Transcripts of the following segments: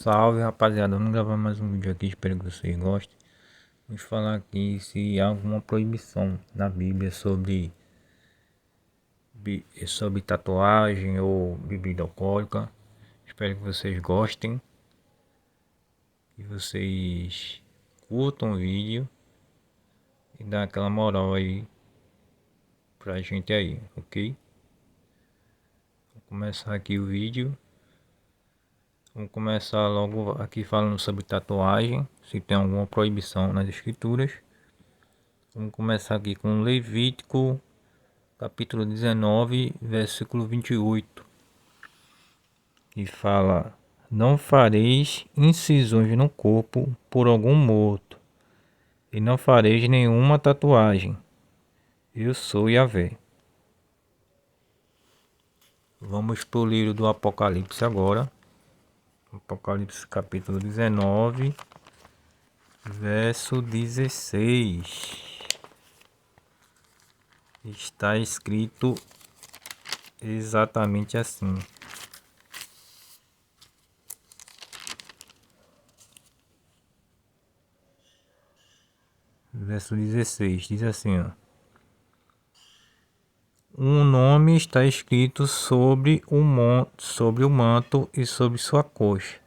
Salve rapaziada, vamos gravar mais um vídeo aqui, espero que vocês gostem. Vamos falar aqui se há alguma proibição na Bíblia sobre tatuagem ou bebida alcoólica. Espero que vocês gostem, que vocês curtam o vídeo e dá aquela moral aí pra gente aí, ok? Vou começar aqui o vídeo. Vamos começar logo aqui falando sobre tatuagem, se tem alguma proibição nas escrituras. Vamos começar aqui com Levítico, capítulo 19, versículo 28, que fala: Não fareis incisões no corpo por algum morto, e não fareis nenhuma tatuagem. Eu sou Yahvé. Vamos para o livro do Apocalipse agora. Apocalipse capítulo 19, verso 16. Está escrito exatamente assim. Verso 16 diz assim, ó: Um nome está escrito sobre o manto e sobre sua coxa: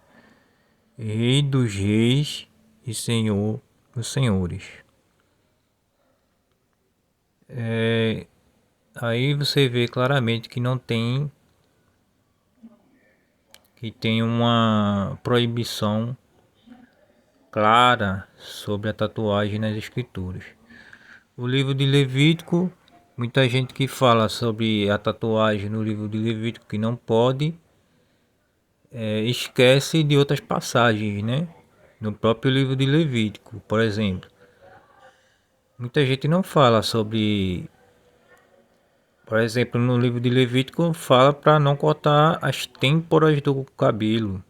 Rei dos reis e Senhor dos senhores. Aí você vê claramente que tem uma proibição clara sobre a tatuagem nas escrituras. O livro de Levítico, muita gente que fala sobre a tatuagem no livro de Levítico que não pode, esquece de outras passagens, né? No próprio livro de Levítico, por exemplo. Muita gente não fala sobre, por exemplo, no livro de Levítico fala para não cortar as têmporas do cabelo.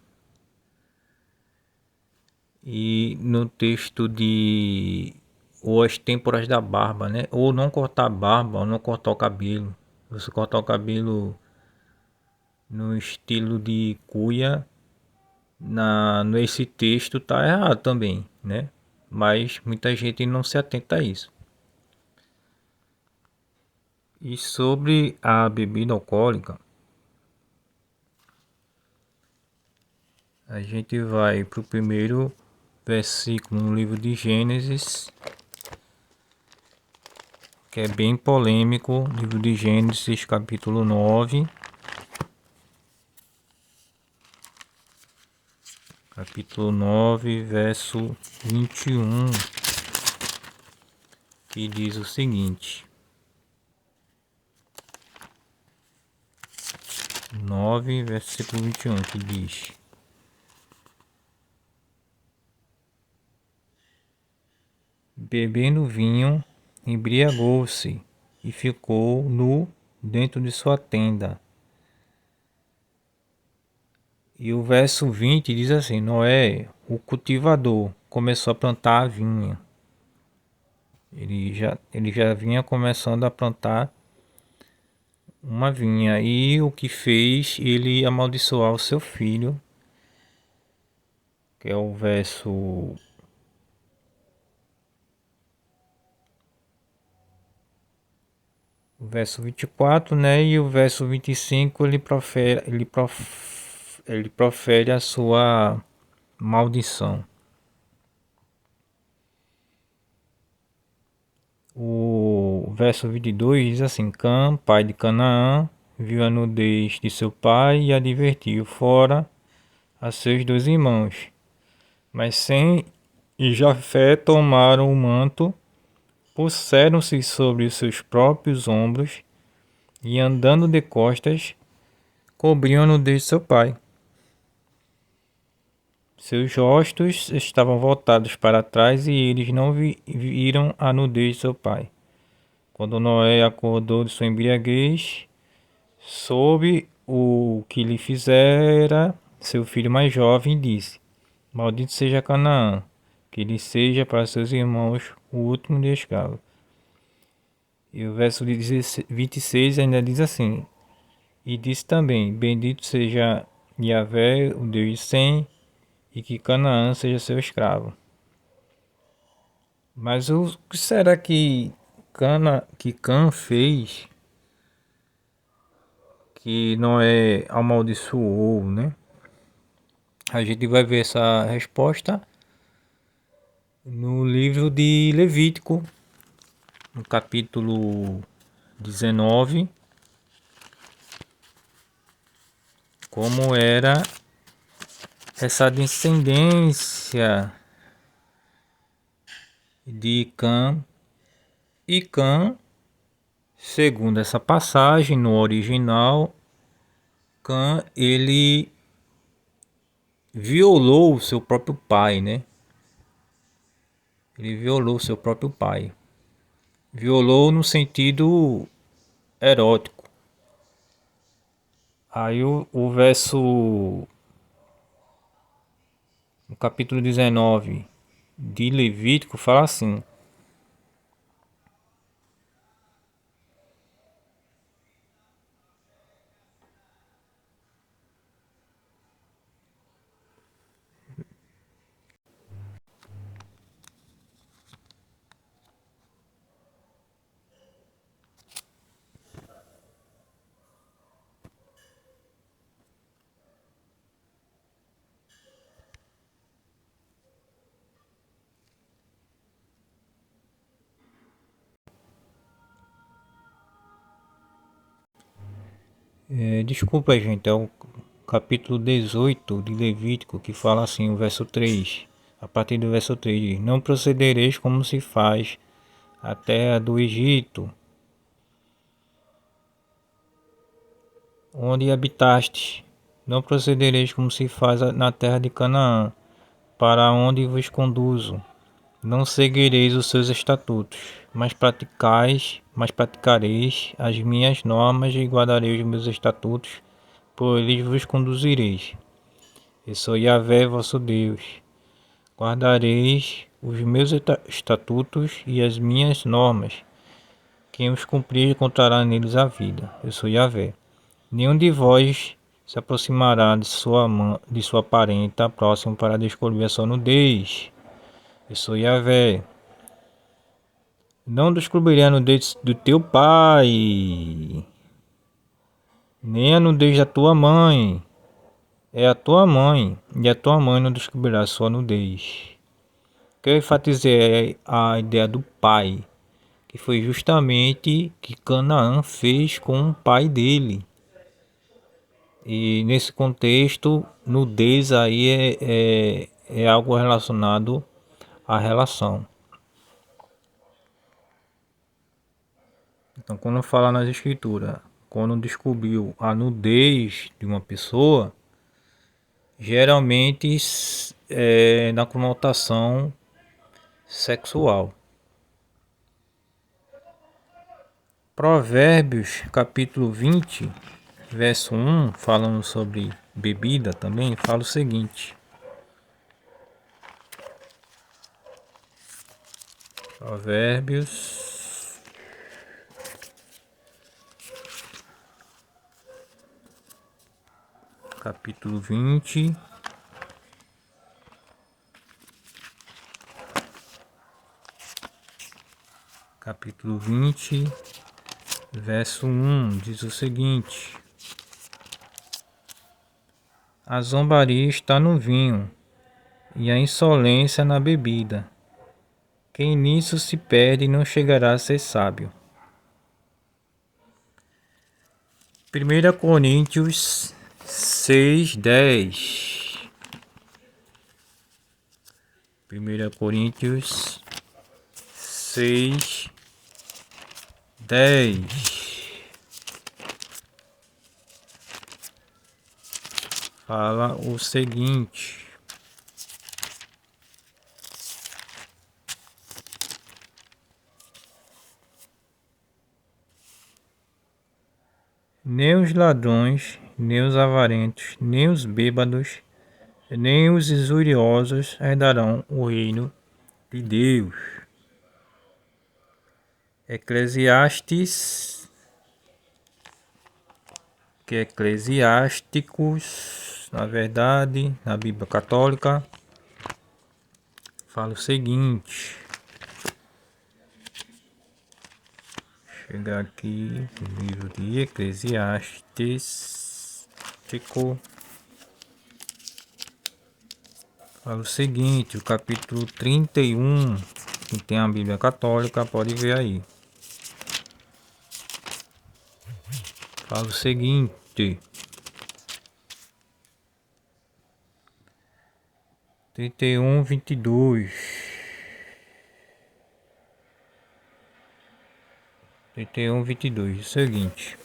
E no texto de ou as têmporas da barba, né? Ou não cortar a barba, ou não cortar o cabelo. Você cortar o cabelo no estilo de cuia, nesse texto tá errado também, né? Mas muita gente não se atenta a isso. E sobre a bebida alcoólica, a gente vai para o primeiro versículo no livro de Gênesis, que é bem polêmico. Livro de Gênesis, capítulo 9. Capítulo 9, verso 21, que diz o seguinte: 9, versículo 21, que diz: Bebendo vinho, embriagou-se e ficou nu dentro de sua tenda. E o verso 20 diz assim: Noé, o cultivador, começou a plantar a vinha. Ele já vinha começando a plantar uma vinha. E o que fez? Ele amaldiçoar o seu filho, que é o verso 24, né? E o verso 25 ele profere a sua maldição. O verso 22 diz assim: Cã, pai de Canaã, viu a nudez de seu pai e advertiu fora a seus dois irmãos. Mas Sem e Jafé tomaram o manto, puseram-se sobre os seus próprios ombros e, andando de costas, cobriam a nudez de seu pai. Seus rostos estavam voltados para trás e eles não viram a nudez de seu pai. Quando Noé acordou de sua embriaguez, soube o que lhe fizera seu filho mais jovem e disse: Maldito seja Canaã, que ele seja para seus irmãos o último de escravo. E o verso 26 ainda diz assim: E disse também: Bendito seja Yahvé, o Deus de Sem, e que Canaã seja seu escravo. Mas o que será que Cã fez que Noé amaldiçoou, né? A gente vai ver essa resposta no livro de Levítico, no capítulo 19, como era essa descendência de Cã. E Cã, segundo essa passagem no original, Cã ele violou o seu próprio pai, né? Ele violou o seu próprio pai. Violou no sentido erótico. Aí o verso, no capítulo 19 de Levítico, fala assim: desculpa, gente, é o capítulo 18 de Levítico que fala assim, o verso 3. A partir do verso 3 diz: Não procedereis como se faz a terra do Egito, onde habitastes. Não procedereis como se faz na terra de Canaã, para onde vos conduzo. Não seguireis os seus estatutos, mas praticareis as minhas normas e guardareis os meus estatutos, por eles vos conduzireis. Eu sou Yahvé, vosso Deus. Guardareis os meus estatutos e as minhas normas. Quem os cumprir encontrará neles a vida. Eu sou Yahvé. Nenhum de vós se aproximará de sua parenta próximo para descobrir a sua nudez. Eu sou Yahvé. Não descobrirei a nudez do teu pai, nem a nudez da tua mãe. É a tua mãe, e a tua mãe não descobrirá a sua nudez. Que eu enfatizei a ideia do pai, que foi justamente que Canaã fez com o pai dele. E nesse contexto, nudez aí é algo relacionado à relação. Então, quando fala nas escrituras, quando descobriu a nudez de uma pessoa, geralmente é na conotação sexual. Provérbios capítulo 20, verso 1, falando sobre bebida também, fala o seguinte: Provérbios capítulo 20, verso 1, diz o seguinte: A zombaria está no vinho, e a insolência na bebida. Quem nisso se perde não chegará a ser sábio. 1 Coríntios 6:10. 1 Coríntios 6:10 fala o seguinte: Nem os ladrões, nem os avarentos, nem os bêbados, nem os injuriosos herdarão o reino de Deus. Eclesiásticos, Na verdade, na Bíblia Católica, fala o seguinte. Chegar aqui no livro de Eclesiastes, fala o seguinte, o capítulo 31, que tem a Bíblia Católica, pode ver aí. Fala o seguinte, 31, 22. 31, 22, o seguinte.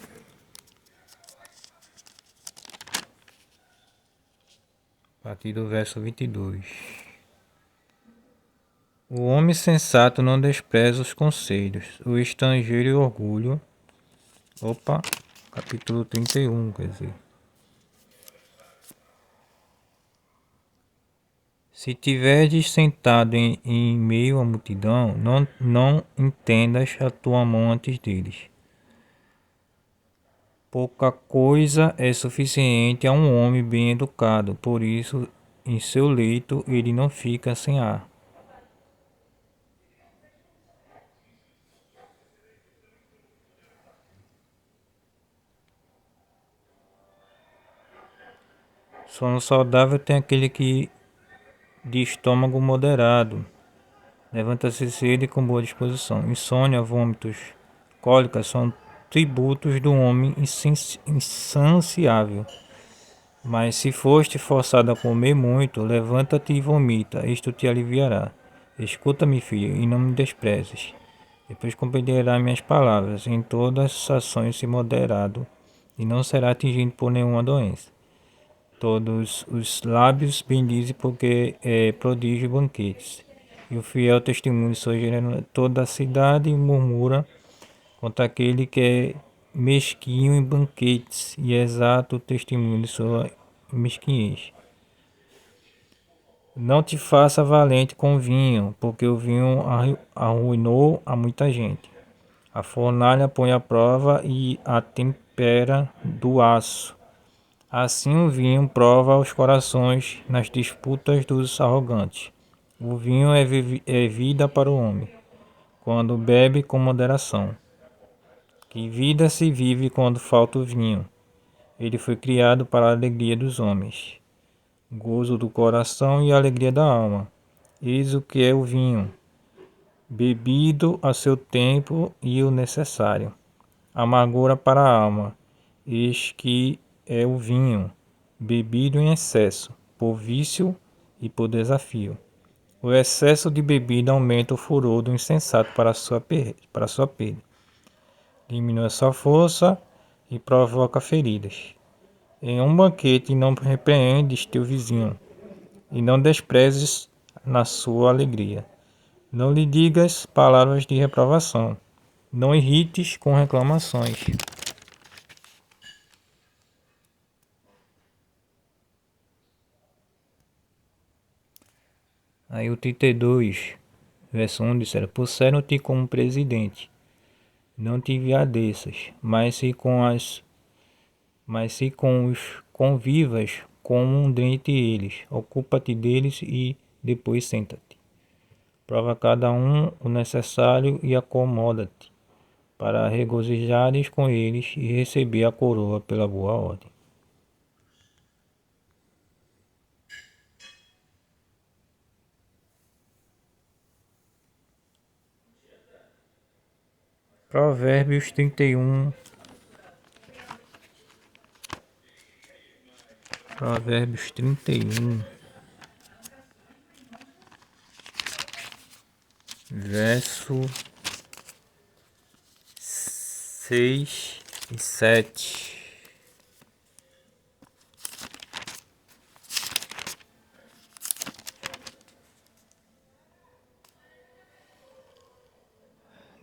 A partir do verso 22. O homem sensato não despreza os conselhos, o estrangeiro e o orgulho. Opa, capítulo 31, quer dizer. Se tiveres sentado em meio à multidão, não entendas a tua mão antes deles. Pouca coisa é suficiente a um homem bem educado, por isso em seu leito ele não fica sem ar. Sono saudável tem aquele que de estômago moderado, levanta-se cedo e com boa disposição. Insônia, vômitos, cólicas são tributos do homem insaciável. Mas se foste forçado a comer muito, levanta-te e vomita, isto te aliviará. Escuta-me, filho, e não me desprezes. Depois compreenderás minhas palavras. Em todas as ações se moderado, e não será atingido por nenhuma doença. Todos os lábios bendizem porque é prodígio banquetes. E o fiel testemunho de sua generosidade. Toda a cidade murmura contra aquele que é mesquinho em banquetes e exato testemunho de sua mesquinhez. Não te faça valente com vinho, porque o vinho arruinou a muita gente. A fornalha põe à prova e a tempera do aço. Assim o vinho prova os corações nas disputas dos arrogantes. O vinho é vida para o homem, quando bebe com moderação. Que vida se vive quando falta o vinho? Ele foi criado para a alegria dos homens, gozo do coração e alegria da alma. Eis o que é o vinho, bebido a seu tempo e o necessário. Amargura para a alma, eis que é o vinho, bebido em excesso, por vício e por desafio. O excesso de bebida aumenta o furor do insensato para sua perda. Diminui a sua força e provoca feridas. Em um banquete não repreendes teu vizinho, e não desprezes na sua alegria. Não lhe digas palavras de reprovação, não irrites com reclamações. Aí o 32, verso 1 disseram, puseram-te como presidente, não te enviadeças, mas se com os convivas como um dentre eles, ocupa-te deles e depois senta-te. Prova cada um o necessário e acomoda-te, para regozijares com eles e receber a coroa pela boa ordem. Provérbios 31. Provérbios 31. Verso 6 e 7.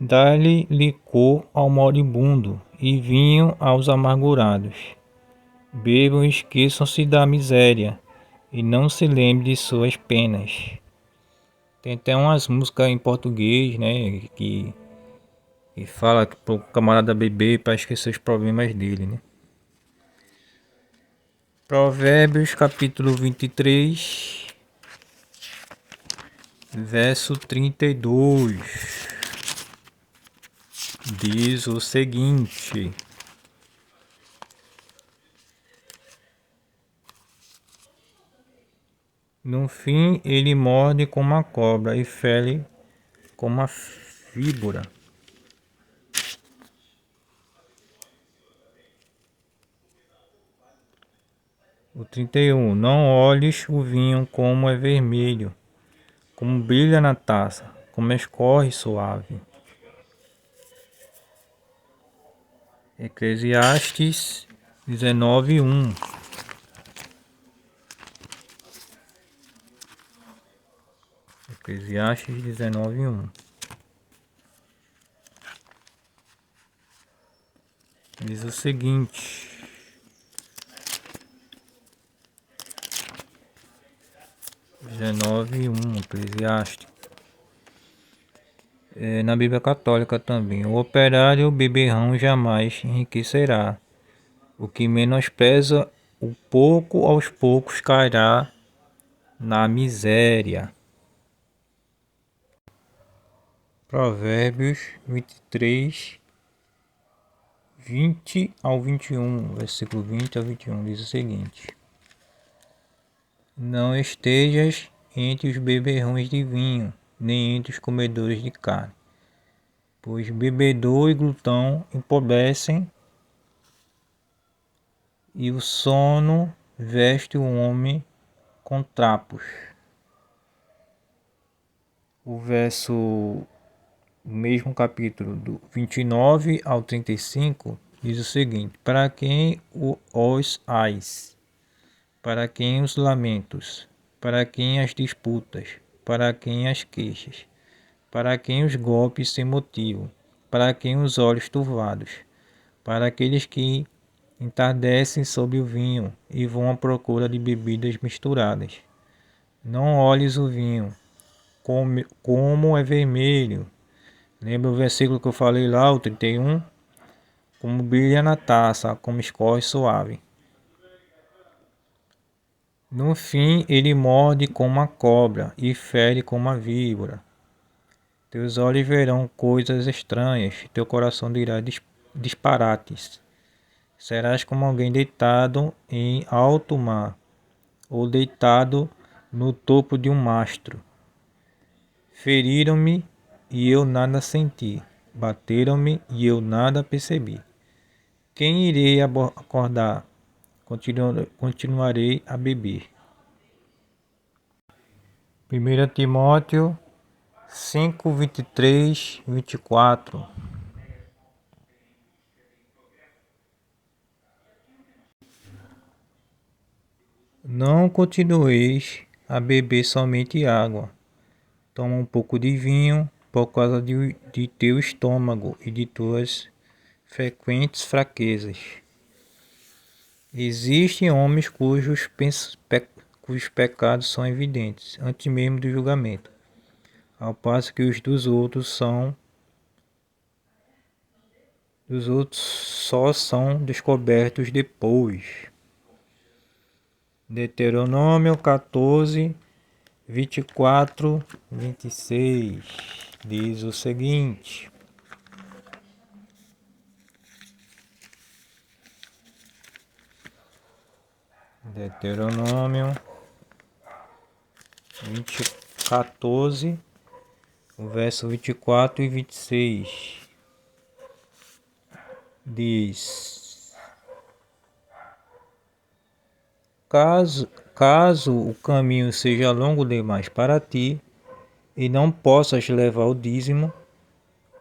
Dá-lhe licor ao moribundo e vinho aos amargurados. Bebam e esqueçam-se da miséria e não se lembre de suas penas. Tem até umas músicas em português, né, que fala pro camarada beber para esquecer os problemas dele, né. Provérbios capítulo 23, verso 32, diz o seguinte: no fim ele morde como a cobra e fere como a víbora. O 31. Não olhes o vinho como é vermelho, como brilha na taça, como escorre suave. Eclesiastes 19:1. Eclesiastes 19:1. Diz o seguinte: 19:1, Eclesiastes. Na Bíblia Católica também. O operário beberrão jamais enriquecerá. O que menospreza o pouco aos poucos cairá na miséria. Provérbios 23, 20 ao 21, versículo 20 ao 21, diz o seguinte: não estejas entre os beberrões de vinho, nem entre os comedores de carne, pois bebedor e glutão empobrecem, e o sono veste o homem com trapos. O mesmo capítulo do 29 ao 35 diz o seguinte: para quem os ais, para quem os lamentos, para quem as disputas, para quem as queixas, para quem os golpes sem motivo, para quem os olhos turvados, para aqueles que entardecem sob o vinho e vão à procura de bebidas misturadas. Não olhes o vinho como é vermelho. Lembra o versículo que eu falei lá, o 31? Como brilha na taça, como escorre suave. No fim ele morde como a cobra e fere como a víbora. Teus olhos verão coisas estranhas, teu coração dirá disparates. Serás como alguém deitado em alto mar, ou deitado no topo de um mastro. Feriram-me e eu nada senti, bateram-me e eu nada percebi. Quem irei acordar? Continuarei a beber. 1 Timóteo 5, 23, 24. Não continueis a beber somente água. Toma um pouco de vinho por causa de teu estômago e de tuas frequentes fraquezas. Existem homens cujos pecados são evidentes, antes mesmo do julgamento, ao passo que os dos outros só são descobertos depois. Deuteronômio 14, 24, 26 diz o seguinte: Deuteronômio 14, o verso 24 e 26 diz: Caso o caminho seja longo demais para ti, e não possas levar o dízimo,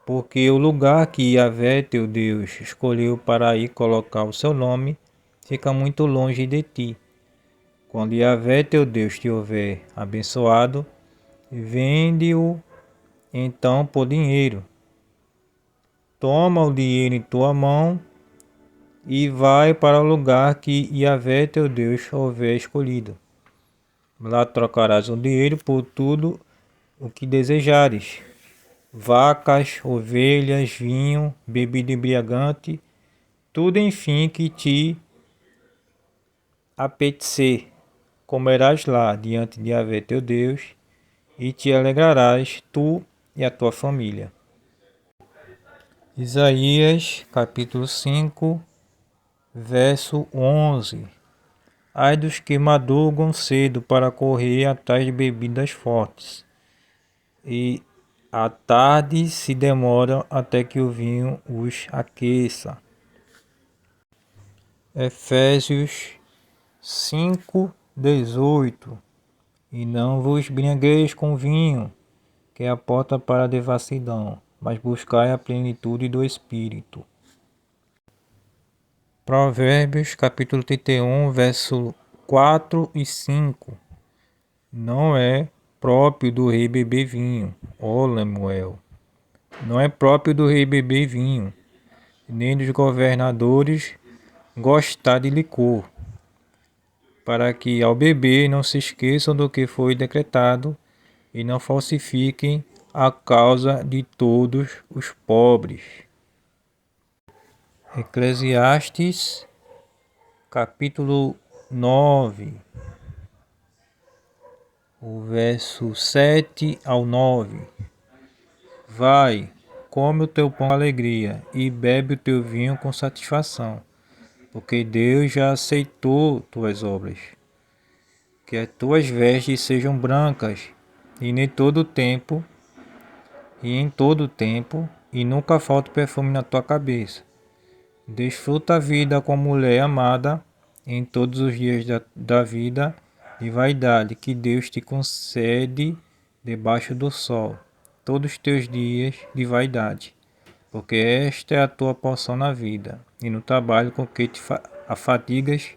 porque o lugar que Yahvé teu Deus escolheu para ir colocar o seu nome fica muito longe de ti. Quando Yahvé teu Deus te houver abençoado, vende-o então por dinheiro. Toma o dinheiro em tua mão e vai para o lugar que Yahvé teu Deus houver escolhido. Lá trocarás o dinheiro por tudo o que desejares: vacas, ovelhas, vinho, bebida embriagante, tudo enfim que te apetecer, comerás lá diante de Yahvé teu Deus, e te alegrarás tu e a tua família. Isaías capítulo 5, verso 11. Ai dos que madrugam cedo para correr atrás de bebidas fortes, e à tarde se demoram até que o vinho os aqueça. Efésios 5:18. E não vos embriagueis com vinho, que é a porta para a devassidão, mas buscai a plenitude do Espírito. Provérbios capítulo 31, verso 4 e 5. Não é próprio do rei beber vinho, ó Lemuel. Não é próprio do rei beber vinho, nem dos governadores gostar de licor, para que ao beber não se esqueçam do que foi decretado e não falsifiquem a causa de todos os pobres. Eclesiastes capítulo 9, o verso 7 ao 9. Vai, come o teu pão com alegria e bebe o teu vinho com satisfação, porque Deus já aceitou tuas obras. Que as tuas vestes sejam brancas, e em todo tempo, e nunca falte perfume na tua cabeça. Desfruta a vida com a mulher amada em todos os dias da vida de vaidade que Deus te concede debaixo do sol, todos os teus dias de vaidade, porque esta é a tua porção na vida e no trabalho com que te afadigas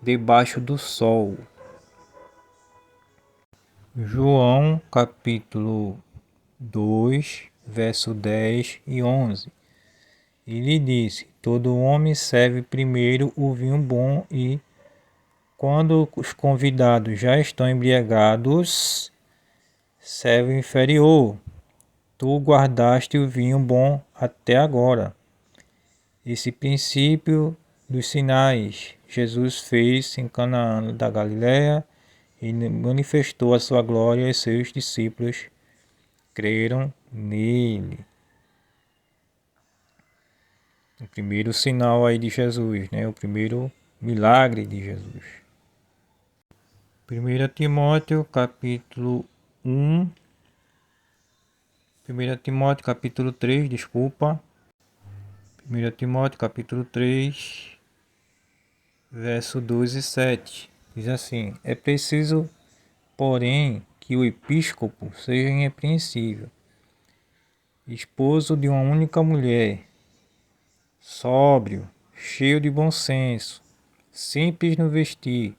debaixo do sol. João capítulo 2, verso 10 e 11. E lhe disse: todo homem serve primeiro o vinho bom e, quando os convidados já estão embriagados, serve o inferior. Tu guardaste o vinho bom até agora. Esse princípio dos sinais Jesus fez em Canaã da Galileia e manifestou a sua glória e seus discípulos creram nele. O primeiro sinal aí de Jesus, né? O primeiro milagre de Jesus. 1 Timóteo capítulo 1, 1 Timóteo capítulo 3, desculpa. 1 Timóteo capítulo 3, verso 2 e 7. Diz assim: é preciso, porém, que o episcopo seja irrepreensível, esposo de uma única mulher, sóbrio, cheio de bom senso, simples no vestir,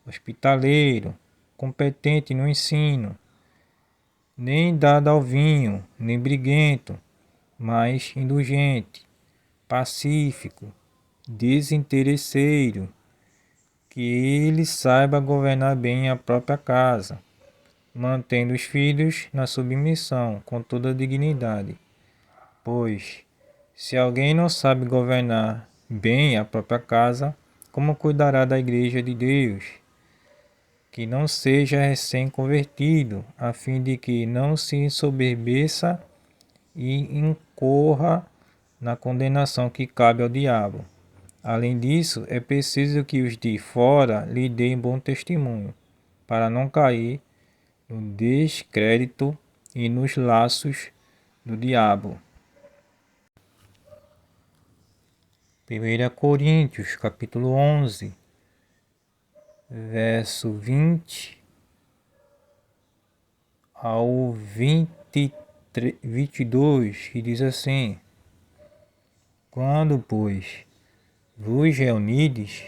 hospitaleiro, competente no ensino, nem dado ao vinho, nem briguento, mas indulgente, pacífico, desinteresseiro, que ele saiba governar bem a própria casa, mantendo os filhos na submissão com toda a dignidade. Pois, se alguém não sabe governar bem a própria casa, como cuidará da igreja de Deus? Que não seja recém-convertido, a fim de que não se ensoberbeça e incorra na condenação que cabe ao diabo. Além disso, é preciso que os de fora lhe deem bom testemunho, para não cair no descrédito e nos laços do diabo. 1 Coríntios, capítulo 11, verso 20 ao 22, que diz assim: quando, pois, vos reunides,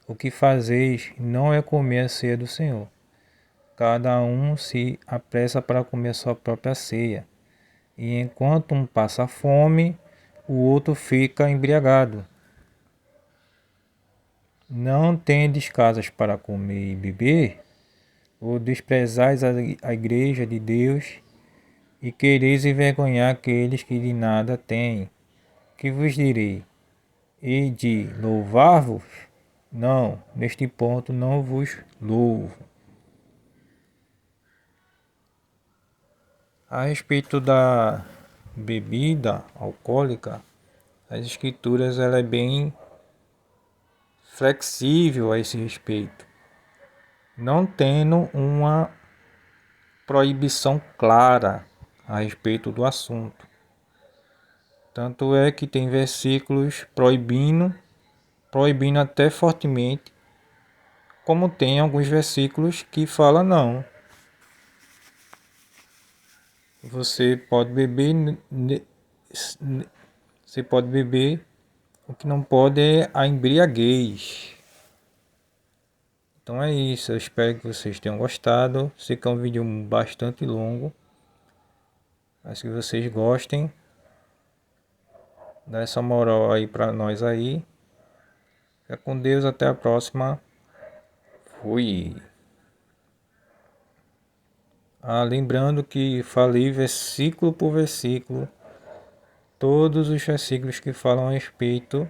o que fazeis não é comer a ceia do Senhor. Cada um se apressa para comer a sua própria ceia, e enquanto um passa fome, o outro fica embriagado. Não tendes casas para comer e beber? Ou desprezais a igreja de Deus e quereis envergonhar aqueles que de nada têm? Que vos direi? e de louvar-vos? Não, neste ponto não vos louvo. A respeito da bebida alcoólica, as escrituras ela é bem flexível a esse respeito, não tendo uma proibição clara a respeito do assunto. Tanto é que tem versículos proibindo até fortemente, como tem alguns versículos que falam não. Você pode beber, você pode beber, o que não pode é a embriaguez. Então é isso, eu espero que vocês tenham gostado. Sei que é um vídeo bastante longo, mas que vocês gostem. Dá essa moral aí pra nós aí. Fica com Deus, até a próxima. Fui. Lembrando que falei versículo por versículo, todos os versículos que falam a respeito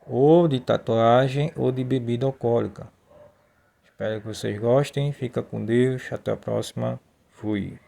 ou de tatuagem ou de bebida alcoólica. Espero que vocês gostem. Fica com Deus. Até a próxima. Fui.